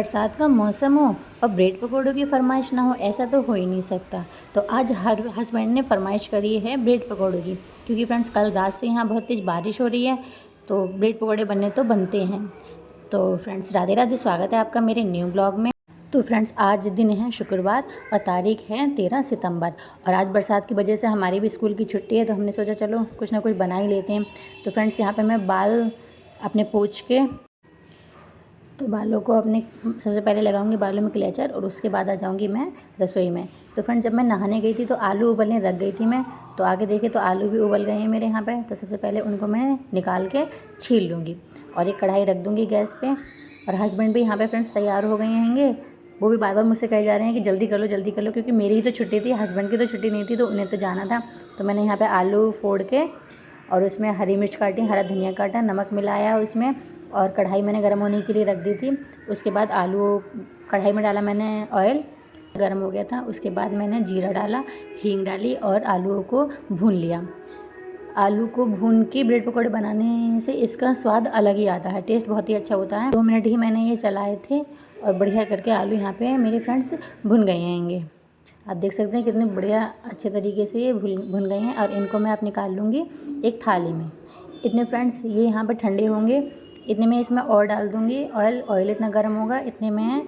बरसात का मौसम हो और ब्रेड पकौड़ों की फरमाइश ना हो, ऐसा तो हो ही नहीं सकता। तो आज हर हस्बैंड ने फरमाइश करी है ब्रेड पकौड़ों की, क्योंकि फ्रेंड्स कल रात से यहाँ बहुत तेज़ बारिश हो रही है, तो ब्रेड पकौड़े बनने तो बनते हैं। तो फ्रेंड्स राधे राधे, स्वागत है आपका मेरे न्यू ब्लॉग में। तो फ्रेंड्स आज दिन है शुक्रवार और तारीख है 13 सितंबर, और आज बरसात की वजह से हमारी भी स्कूल की छुट्टी है, तो हमने सोचा चलो कुछ ना कुछ बना ही लेते हैं। तो फ्रेंड्स यहाँ पे मैं बाल अपने पोंछ के, तो बालों को अपने सबसे पहले लगाऊंगी बालों में क्लेचर, और उसके बाद आ जाऊंगी मैं रसोई में। तो फ्रेंड्स जब मैं नहाने गई थी तो आलू उबलने रख गई थी मैं, तो आगे देखे तो आलू भी उबल गए हैं मेरे यहाँ पे। तो सबसे पहले उनको मैं निकाल के छील लूँगी और एक कढ़ाई रख दूँगी गैस पे। और हस्बैंड भी यहाँ पे फ्रेंड्स तैयार हो गए हैंगे, वो भी बार बार मुझसे कहे जा रहे हैं कि जल्दी कर लो जल्दी कर लो, क्योंकि मेरी ही तो छुट्टी थी, हस्बैंड की तो छुट्टी नहीं थी, तो उन्हें तो जाना था। तो मैंने यहाँ पर आलू फोड़ के और उसमें हरी मिर्च काटी, हरा धनिया काटा, नमक मिलाया उसमें, और कढ़ाई मैंने गर्म होने के लिए रख दी थी। उसके बाद आलू कढ़ाई में डाला मैंने, ऑयल गर्म हो गया था, उसके बाद मैंने जीरा डाला, हींग डाली और आलूओं को भून लिया। आलू को भून के ब्रेड पकौड़े बनाने से इसका स्वाद अलग ही आता है, टेस्ट बहुत ही अच्छा होता है। 2 मिनट ही मैंने ये चलाए थे और बढ़िया करके आलू यहाँ पे मेरे फ्रेंड्स भुन गए हैंगे। आप देख सकते हैं कितने बढ़िया अच्छे तरीके से ये भुन गए हैं, और इनको मैं अब निकाल लूँगी एक थाली में। इतने फ्रेंड्स ये यहाँ पर ठंडे होंगे, इतने में इसमें और डाल दूँगी ऑयल इतना गर्म होगा, इतने में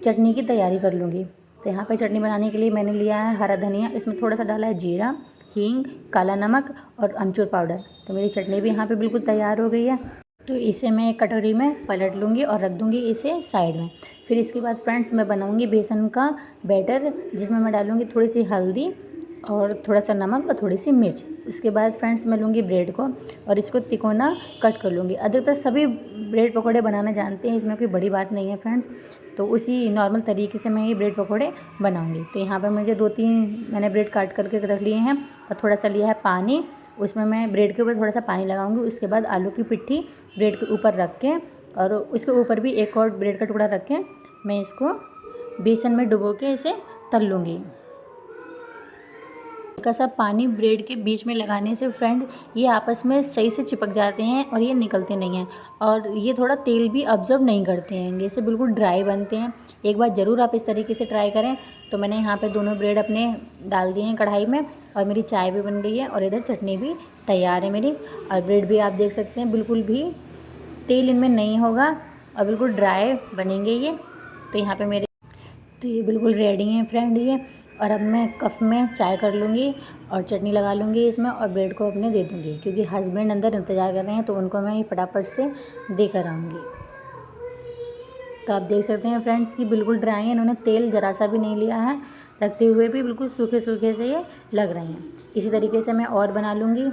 चटनी की तैयारी कर लूँगी। तो यहाँ पे चटनी बनाने के लिए मैंने लिया है हरा धनिया, इसमें थोड़ा सा डाला है जीरा, हींग, काला नमक और अमचूर पाउडर। तो मेरी चटनी भी यहाँ पे बिल्कुल तैयार हो गई है। तो इसे मैं एक कटोरी में पलट लूँगी और रख दूँगी इसे साइड में। फिर इसके बाद फ्रेंड्स मैं बनाऊँगी बेसन का बैटर, जिसमें मैं डालूँगी थोड़ी सी हल्दी और थोड़ा सा नमक और थोड़ी सी मिर्च। उसके बाद फ्रेंड्स मैं लूँगी ब्रेड को और इसको तिकोना कट कर लूँगी। अधिकतर सभी ब्रेड पकौड़े बनाना जानते हैं, इसमें कोई बड़ी बात नहीं है फ्रेंड्स। तो उसी नॉर्मल तरीके से मैं ये ब्रेड पकौड़े बनाऊँगी। तो यहाँ पर मुझे 2-3 मैंने ब्रेड काट करके रख लिए हैं, और थोड़ा सा लिया है पानी, उसमें मैं ब्रेड के ऊपर थोड़ा सा पानी लगाऊंगी। उसके बाद आलू की पिट्ठी ब्रेड के ऊपर रख के, और उसके ऊपर भी एक और ब्रेड का टुकड़ा रख के मैं इसको बेसन में डुबो के इसे तल लूँगी। हल्का सा पानी ब्रेड के बीच में लगाने से फ्रेंड ये आपस में सही से चिपक जाते हैं और ये निकलते नहीं हैं, और ये थोड़ा तेल भी ऑब्जर्व नहीं करते हैं, ये से बिल्कुल ड्राई बनते हैं। एक बार ज़रूर आप इस तरीके से ट्राई करें। तो मैंने यहाँ पे दोनों ब्रेड अपने डाल दिए हैं कढ़ाई में, और मेरी चाय भी बन गई है और इधर चटनी भी तैयार है मेरी। और ब्रेड भी आप देख सकते हैं बिल्कुल भी तेल इनमें नहीं होगा और बिल्कुल ड्राई बनेंगे ये। तो यहाँ पे मेरे तो ये बिल्कुल रेडी हैं फ्रेंड ये। और अब मैं कप में चाय कर लूँगी और चटनी लगा लूँगी इसमें, और ब्रेड को अपने दे दूँगी, क्योंकि हस्बैंड अंदर इंतज़ार कर रहे हैं, तो उनको मैं ये फटाफट से दे कर आऊँगी। तो आप देख सकते हैं फ्रेंड्स कि बिल्कुल ड्राई है, इन्होंने तेल ज़रा सा भी नहीं लिया है, रखते हुए भी बिल्कुल सूखे सूखे से ये लग रहे हैं। इसी तरीके से मैं और बना लूँगी।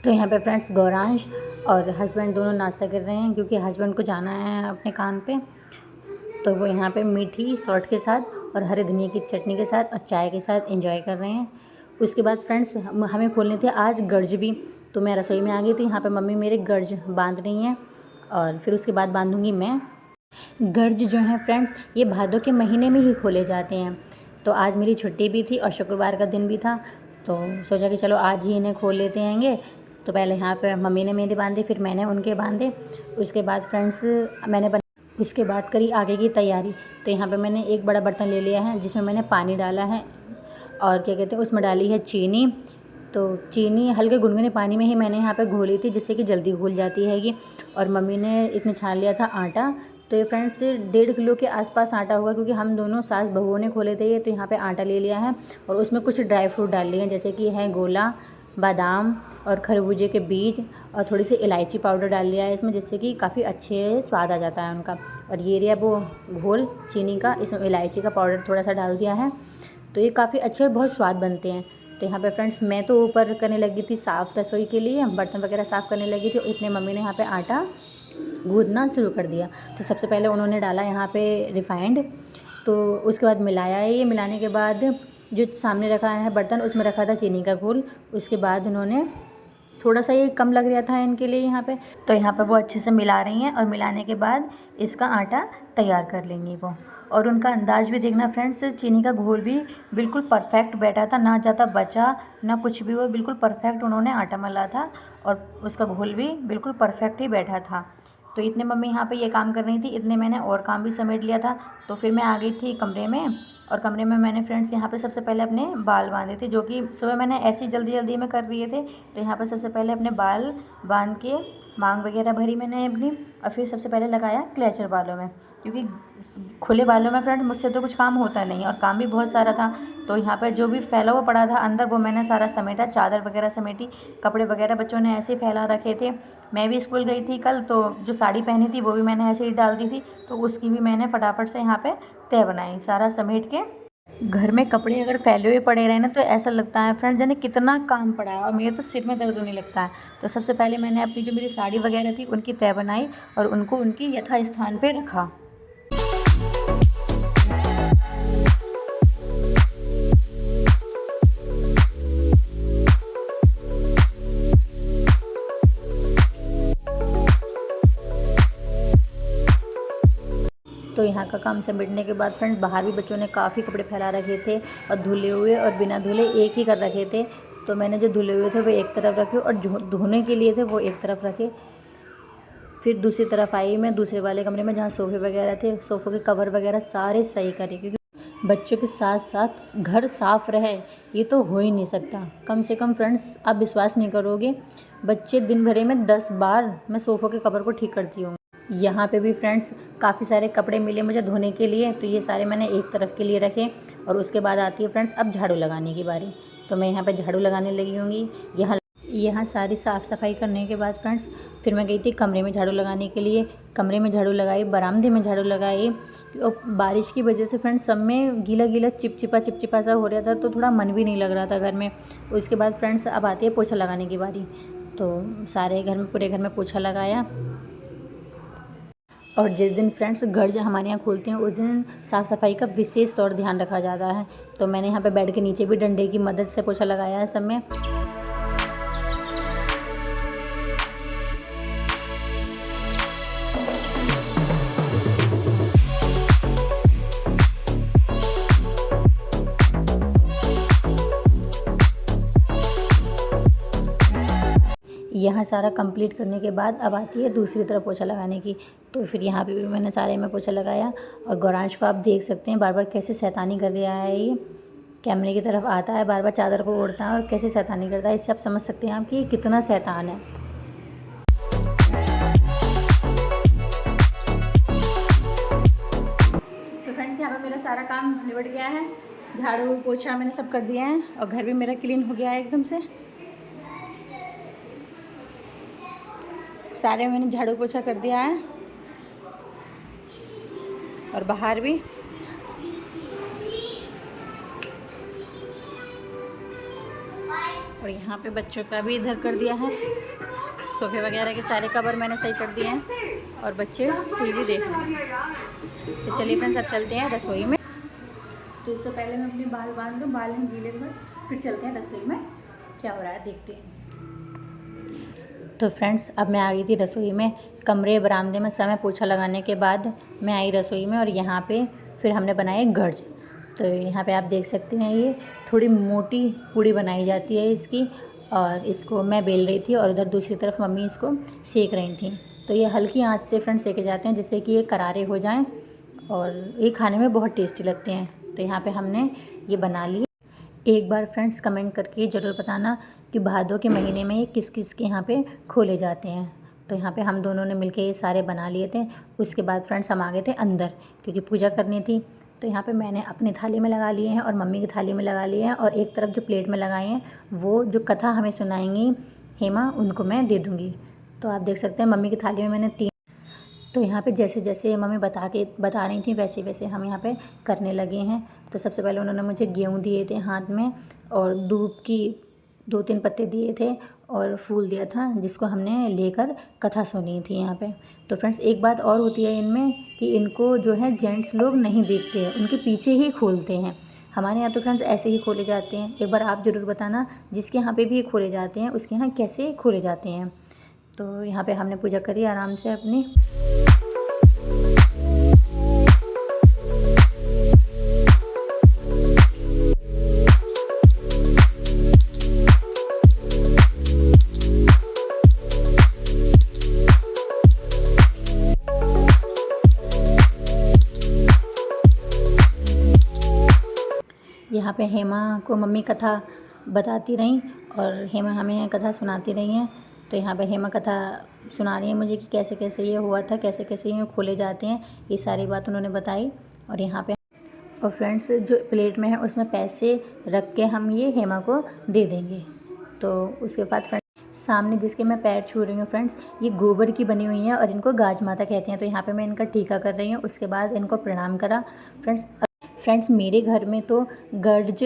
तो यहाँ पे फ्रेंड्स गौरांश और हस्बैंड दोनों नाश्ता कर रहे हैं, क्योंकि हस्बैंड को जाना है अपने काम पे। तो वो यहाँ पे मीठी सॉल्ट के साथ और हरे धनिया की चटनी के साथ और चाय के साथ एंजॉय कर रहे हैं। उसके बाद फ्रेंड्स हमें खोलने थे आज गर्ज भी, तो मैं रसोई में आ गई थी। यहाँ पे मम्मी मेरे गर्ज बांध रही हैं, और फिर उसके बाद बांधूँगी मैं। गर्ज जो हैं फ्रेंड्स ये भादों के महीने में ही खोले जाते हैं। तो आज मेरी छुट्टी भी थी और शुक्रवार का दिन भी था, तो सोचा कि चलो आज ही इन्हें खोल लेते हैंगे। तो पहले यहाँ पे मम्मी ने मेरे बांधे, फिर मैंने उनके बांधे। उसके बाद फ्रेंड्स उसके बाद करी आगे की तैयारी। तो यहाँ पे मैंने एक बड़ा बर्तन ले लिया है, जिसमें मैंने पानी डाला है, और क्या कहते हैं उसमें डाली है चीनी। तो चीनी हल्के गुनगुने पानी में ही मैंने यहाँ पे घोली थी, जिससे कि जल्दी घुल जाती है ये। और मम्मी ने इसमें छान लिया था आटा। तो ये फ्रेंड्स 1.5 किलो के आसपास आटा होगा, क्योंकि हम दोनों सास बहुओं ने खोले थे ये। तो यहाँ पे आटा ले लिया है और उसमें कुछ ड्राई फ्रूट डाल लिए हैं, जैसे कि है गोला, बादाम और खरबूजे के बीज और थोड़ी सी इलायची पाउडर डाल लिया है इसमें, जिससे कि काफ़ी अच्छे स्वाद आ जाता है उनका। और ये रहा वो घोल चीनी का, इसमें इलायची का पाउडर थोड़ा सा डाल दिया है, तो ये काफ़ी अच्छे और बहुत स्वाद बनते हैं। तो यहाँ पे फ्रेंड्स मैं तो ऊपर करने लगी थी साफ़ रसोई के लिए, बर्तन वगैरह साफ़ करने लगी थी, इतने मम्मी ने यहाँ पे आटा गूँथना शुरू कर दिया। तो सबसे पहले उन्होंने डाला यहाँ पे रिफाइंड, तो उसके बाद मिलाया है। ये मिलाने के बाद जो सामने रखा है बर्तन, उसमें रखा था चीनी का घोल। उसके बाद उन्होंने थोड़ा सा ये कम लग रहा था इनके लिए यहाँ पे, तो यहाँ पे वो अच्छे से मिला रही हैं और मिलाने के बाद इसका आटा तैयार कर लेंगी वो। और उनका अंदाज़ भी देखना फ्रेंड्स, चीनी का घोल भी बिल्कुल परफेक्ट बैठा था, ना ज़्यादा बचा ना कुछ भी, वो बिल्कुल परफेक्ट उन्होंने आटा मला था और उसका घोल भी बिल्कुल परफेक्ट ही बैठा था। तो इतने मम्मी यहाँ पे ये काम कर रही थी, इतने मैंने और काम भी समेट लिया था। तो फिर मैं आ गई थी कमरे में, और कमरे में मैंने फ्रेंड्स यहाँ पे सबसे पहले अपने बाल बांधे थे, जो कि सुबह मैंने ऐसी जल्दी जल्दी में कर लिए थे। तो यहाँ पर सबसे पहले अपने बाल बांध के मांग वगैरह भरी मैंने अपनी, और फिर सबसे पहले लगाया क्लेचर बालों में, क्योंकि खुले बालों में फ्रेंड्स मुझसे तो कुछ काम होता नहीं और काम भी बहुत सारा था। तो यहाँ पर जो भी फैला हुआ पड़ा था अंदर, वो मैंने सारा समेटा, चादर वगैरह समेटी, कपड़े वगैरह बच्चों ने ऐसे ही फैला रखे थे। मैं भी स्कूल गई थी कल, तो जो साड़ी पहनी थी वो भी मैंने ऐसे ही डाल दी थी, तो उसकी भी मैंने फटाफट से यहाँ पे तह बनाई सारा समेट के। घर में कपड़े अगर फैले हुए पड़े रहे ना, तो ऐसा लगता है फ्रेंड्स जाने कितना काम पड़ा है, और मेरे तो सिर में दर्द होने लगता है। तो सबसे पहले मैंने अपनी जो मेरी साड़ी वगैरह थी उनकी तह बनाई और उनको उनकी यथा स्थान पे रखा। तो यहाँ का काम समेटने के बाद फ्रेंड्स बाहर भी बच्चों ने काफ़ी कपड़े फैला रखे थे, और धुले हुए और बिना धुले एक ही कर रखे थे। तो मैंने जो धुले हुए थे वो एक तरफ रखे और जो धोने के लिए थे वो एक तरफ रखे। फिर दूसरी तरफ आई मैं दूसरे वाले कमरे में, जहाँ सोफ़े वगैरह थे, सोफ़ों के कवर वगैरह सारे सही करे, क्योंकि बच्चों के साथ साथ घर साफ़ रहे ये तो हो ही नहीं सकता। कम से कम फ्रेंड्स आप विश्वास नहीं करोगे, बच्चे दिन भर में 10 बार मैं सोफ़ों के कवर को ठीक करती हूँ। यहाँ पे भी फ्रेंड्स काफ़ी सारे कपड़े मिले मुझे धोने के लिए, तो ये सारे मैंने एक तरफ के लिए रखे। और उसके बाद आती है फ्रेंड्स अब झाड़ू लगाने की बारी। तो मैं यहाँ पे झाड़ू लगाने लगी होंगी। यहाँ सारी साफ़ सफाई करने के बाद फ्रेंड्स फिर मैं गई थी कमरे में झाड़ू लगाने के लिए। कमरे में झाड़ू लगाई, बरामदे में झाड़ू लगाई, और बारिश की वजह से फ्रेंड्स सब में गीला गीला चिपचिपा सा हो रहा था, तो थोड़ा मन भी नहीं लग रहा था घर में। उसके बाद फ्रेंड्स अब आती है पोछा लगाने की बारी। तो सारे घर में, पूरे घर में पोछा लगाया। और जिस दिन फ्रेंड्स घर जो हमारे यहाँ खोलते हैं उस दिन साफ़ सफाई का विशेष तौर ध्यान रखा जाता है। तो मैंने यहाँ पे बेड के नीचे भी डंडे की मदद से पोछा लगाया है सब में। यहाँ सारा कंप्लीट करने के बाद अब आती है दूसरी तरफ पोछा लगाने की। तो फिर यहाँ पे भी मैंने सारे में पोछा लगाया। और गौरांश को आप देख सकते हैं बार बार कैसे शैतानी कर रहा है, ये कैमरे की तरफ आता है, बार बार चादर को ओढ़ता है और कैसे शैतानी करता है। इससे आप समझ सकते हैं आप कि कितना शैतान है। तो फ्रेंड्स यहाँ पर मेरा सारा काम निबट गया है, झाड़ू पोछा मैंने सब कर दिया है, और घर भी मेरा क्लीन हो गया है एकदम से। सारे मैंने झाड़ू पोछा कर दिया है, और बाहर भी। और यहाँ पे बच्चों का भी इधर कर दिया है, सोफे वगैरह के सारे कवर मैंने सही कर दिए हैं, और बच्चे टीवी देख रहे हैं। तो चलिए फ्रेंड्स अब चलते हैं रसोई में। तो इससे पहले मैं अपने बाल बांध दूँ, बाल हैं गीले हुए, फिर चलते हैं रसोई में क्या हो रहा है देखते हैं। तो फ्रेंड्स अब मैं आ गई थी रसोई में। कमरे बरामदे में समय पोछा लगाने के बाद मैं आई रसोई में, और यहाँ पे फिर हमने बनाए गर्ज। तो यहाँ पे आप देख सकते हैं ये थोड़ी मोटी पूड़ी बनाई जाती है इसकी, और इसको मैं बेल रही थी और उधर दूसरी तरफ मम्मी इसको सेक रही थी। तो ये हल्की आंच से फ्रेंड्स सेके जाते हैं जिससे कि ये करारे हो जाएं, और ये खाने में बहुत टेस्टी लगते हैं। तो यहाँ पे हमने ये बना लिए। एक बार फ्रेंड्स कमेंट करके ज़रूर बताना कि भादों के महीने में ये किस किस के यहाँ पे खोले जाते हैं। तो यहाँ पे हम दोनों ने मिलके ये सारे बना लिए थे। उसके बाद फ्रेंड्स हम आ गए थे अंदर, क्योंकि पूजा करनी थी। तो यहाँ पे मैंने अपनी थाली में लगा लिए हैं और मम्मी की थाली में लगा लिए हैं, और एक तरफ जो प्लेट में लगाए हैं वो जो कथा हमें सुनाएंगी हेमा, उनको मैं दे दूँगी। तो आप देख सकते हैं मम्मी की थाली में मैंने 3। तो यहाँ पे जैसे जैसे मम्मी बता रही थी वैसे वैसे हम यहाँ पे करने लगे हैं। तो सबसे पहले उन्होंने मुझे गेहूँ दिए थे हाथ में, और दूब की 2-3 पत्ते दिए थे, और फूल दिया था जिसको हमने लेकर कथा सुनी थी यहाँ पे। तो फ्रेंड्स एक बात और होती है इनमें कि इनको जो है जेंट्स लोग नहीं देखते हैं, उनके पीछे ही खोलते हैं। हमारे यहाँ तो फ्रेंड्स ऐसे ही खोले जाते हैं। एक बार आप ज़रूर बताना जिसके यहाँ पे भी खोले जाते हैं उसके यहाँ कैसे खोले जाते हैं। तो यहाँ पे हमने पूजा करी आराम से अपनी। यहाँ पे हेमा को मम्मी कथा बताती रहीं और हेमा हमें कथा सुनाती रही हैं। तो यहाँ पे हेमा कथा सुना रही है मुझे कि कैसे कैसे ये हुआ था, कैसे कैसे ये खोले जाते हैं, ये सारी बात उन्होंने बताई। और यहाँ पे और फ्रेंड्स जो प्लेट में है उसमें पैसे रख के हम ये हेमा को दे देंगे। तो उसके बाद फ्रेंड्स सामने जिसके मैं पैर छू रही हूँ फ्रेंड्स, ये गोबर की बनी हुई है और इनको गाज माता कहते हैं। तो यहाँ पे मैं इनका टीका कर रही हूँ, उसके बाद इनको प्रणाम करा। फ्रेंड्स मेरे घर में तो गर्ज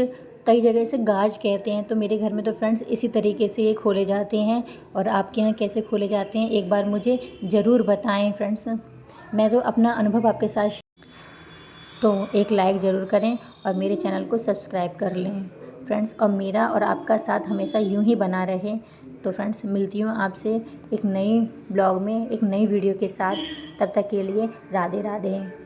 कई जगह से गाज कहते हैं, तो मेरे घर में तो फ्रेंड्स इसी तरीके से ये खोले जाते हैं। और आपके यहाँ कैसे खोले जाते हैं एक बार मुझे ज़रूर बताएं फ्रेंड्स। मैं तो अपना अनुभव आपके साथ। तो एक लाइक ज़रूर करें और मेरे चैनल को सब्सक्राइब कर लें फ्रेंड्स, और मेरा और आपका साथ हमेशा यूं ही बना रहे। तो फ्रेंड्स मिलती हूँ आपसे एक नई ब्लॉग में एक नई वीडियो के साथ। तब तक के लिए राधे राधे।